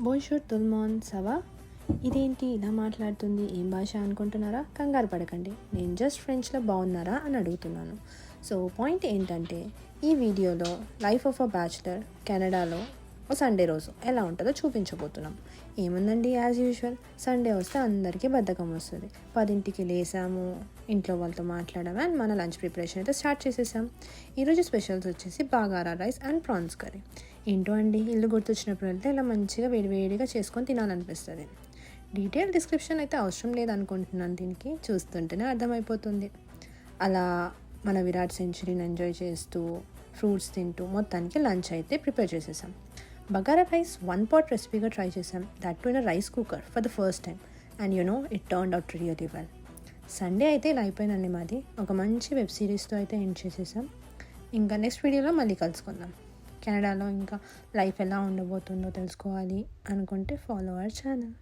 బోన్షూర్ తుల్మోన్ సవా. ఇదేంటి ఇలా మాట్లాడుతుంది, ఏం భాష అనుకుంటున్నారా? కంగారు పడకండి, నేను జస్ట్ ఫ్రెంచ్లో బాగున్నారా అని అడుగుతున్నాను. సో పాయింట్ ఏంటంటే, ఈ వీడియోలో లైఫ్ ఆఫ్ అ బ్యాచులర్ కెనడాలో ఓ సండే రోజు ఎలా ఉంటుందో చూపించబోతున్నాం. ఏముందండి, యాజ్ యూజువల్ సండే వస్తే అందరికీ బద్ధకం వస్తుంది. 10ంటికి లేసాము, ఇంట్లో వాళ్ళతో మాట్లాడాము అండ్ మన లంచ్ ప్రిపరేషన్ అయితే స్టార్ట్ చేసేసాం. ఈరోజు స్పెషల్స్ వచ్చేసి bagara rice and prawns curry. ఏంటో అండి, ఇల్లు గుర్తొచ్చినప్పుడు వెళ్తే ఇలా మంచిగా వేడివేడిగా చేసుకొని తినాలనిపిస్తుంది. డీటెయిల్ డిస్క్రిప్షన్ అయితే అవసరం లేదనుకుంటున్నాను, దీనికి చూస్తుంటేనే అర్థమైపోతుంది. అలా మన విరాట్ సెంచరీని ఎంజాయ్ చేస్తూ ఫ్రూట్స్ తింటూ మొత్తానికి లంచ్ అయితే ప్రిపేర్ చేసేసాం. బగారా రైస్ 1 pot రెసిపీగా ట్రై చేసాం, that to in rice cooker for the first time, and it turned out really well. Sunday అయితే ఇలా అయిపోయిందండి మాది. ఒక మంచి వెబ్ సిరీస్తో అయితే ఎండ్ చేసేసాం. ఇంకా నెక్స్ట్ వీడియోలో మళ్ళీ కలుసుకుందాం. కెనడాలో ఇంకా లైఫ్ ఎలా ఉండబోతుందో తెలుసుకోవాలి అనుకుంటే ఫాలో అవర్ ఛానల్.